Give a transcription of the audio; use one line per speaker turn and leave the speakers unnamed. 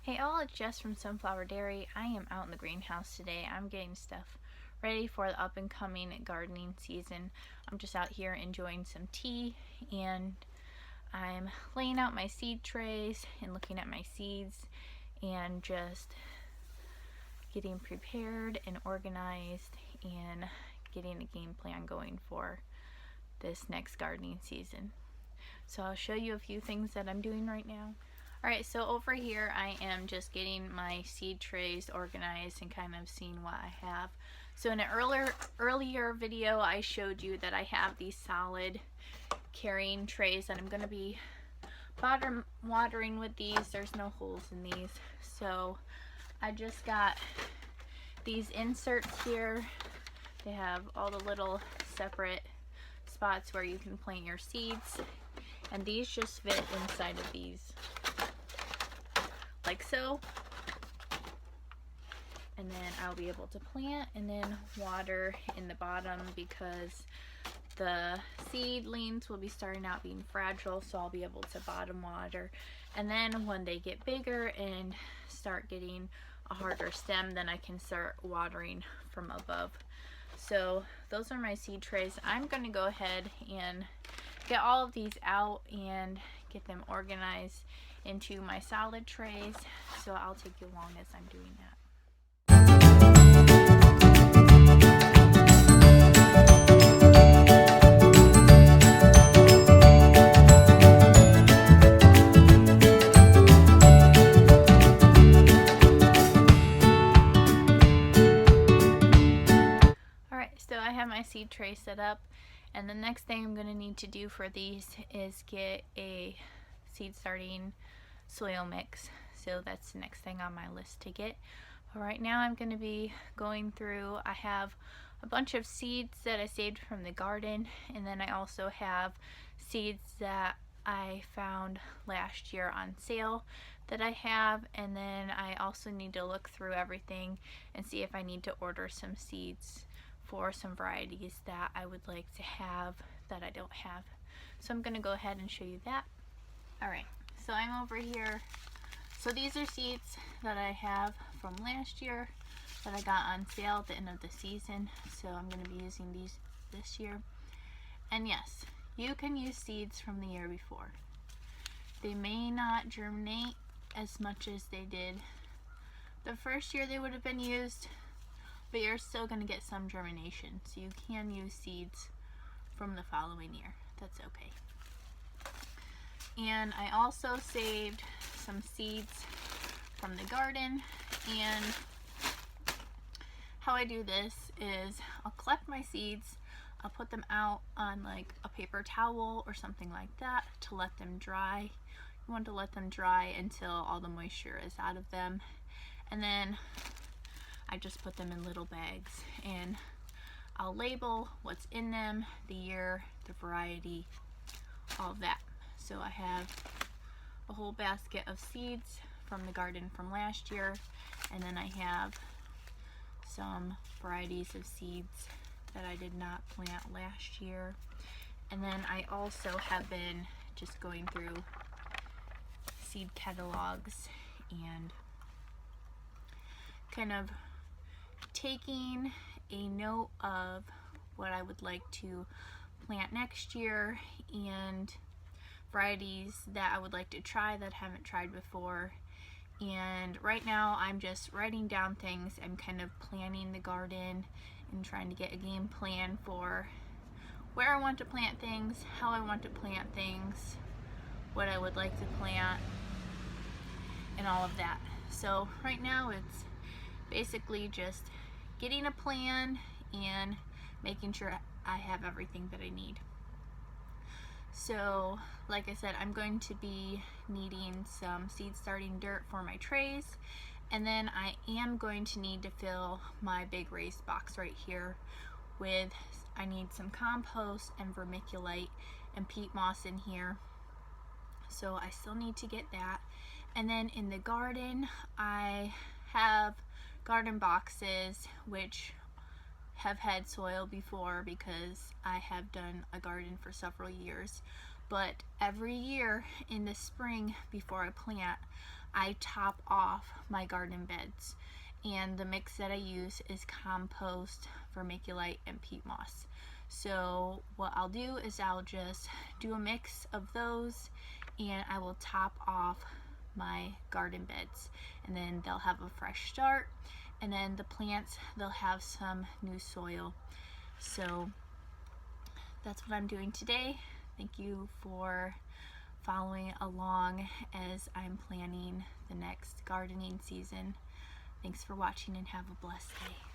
Hey all, it's Jess from Sunflower Dairy. I am out in the greenhouse today. I'm getting stuff ready for the up and coming gardening season. I'm just out here enjoying some tea, and I'm laying out my seed trays and looking at my seeds and just getting prepared and organized and getting a game plan going for this next gardening season. So I'll show you a few things that I'm doing right now. Alright, so over here I am just getting my seed trays organized and kind of seeing what I have. So in an earlier video I showed you that I have these solid carrying trays that I'm going to be watering with these. There's no holes in these. So I just got these inserts here. They have all the little separate spots where you can plant your seeds, and these just fit inside of these like so, and then I'll be able to plant and then water in the bottom because the seedlings will be starting out being fragile, so I'll be able to bottom water, and then when they get bigger and start getting a harder stem, then I can start watering from above. So those are my seed trays. I'm going to go ahead and get all of these out and get them organized into my solid trays, so I'll take you along as I'm doing that. Alright, so I have my seed tray set up, and the next thing I'm going to need to do for these is get a seed starting soil mix. So that's the next thing on my list to get. But right now I'm going to be going through, I have a bunch of seeds that I saved from the garden, and then I also have seeds that I found last year on sale that I have, and then I also need to look through everything and see if I need to order some seeds for some varieties that I would like to have that I don't have. So I'm going to go ahead and show you that. Alright, so I'm over here. So these are seeds that I have from last year that I got on sale at the end of the season. So I'm going to be using these this year. And yes, you can use seeds from the year before. They may not germinate as much as they did the first year they would have been used, but you're still going to get some germination. So you can use seeds from the following year. That's okay. And I also saved some seeds from the garden, and how I do this is I'll collect my seeds, I'll put them out on like a paper towel or something like that to let them dry. You want to let them dry until all the moisture is out of them, and then I just put them in little bags, and I'll label what's in them, the year, the variety, all of that. So I have a whole basket of seeds from the garden from last year, and then I have some varieties of seeds that I did not plant last year. And then I also have been just going through seed catalogs and kind of taking a note of what I would like to plant next year and varieties that I would like to try that I haven't tried before. And right now I'm just writing down things. I'm kind of planning the garden and trying to get a game plan for where I want to plant things, how I want to plant things, what I would like to plant, and all of that. So right now it's basically just getting a plan and making sure I have everything that I need. So like I said, I'm going to be needing some seed starting dirt for my trays, and then I am going to need to fill my big raised box right here with, I need some compost and vermiculite and peat moss in here, so I still need to get that. And then in the garden I have garden boxes which have had soil before because I have done a garden for several years, but every year in the spring before I plant, I top off my garden beds. And the mix that I use is compost, vermiculite, and peat moss. So what I'll do is I'll just do a mix of those, and I will top off my garden beds, and then they'll have a fresh start, and then the plants, they'll have some new soil. So that's what I'm doing today. Thank you for following along as I'm planning the next gardening season. Thanks for watching and have a blessed day.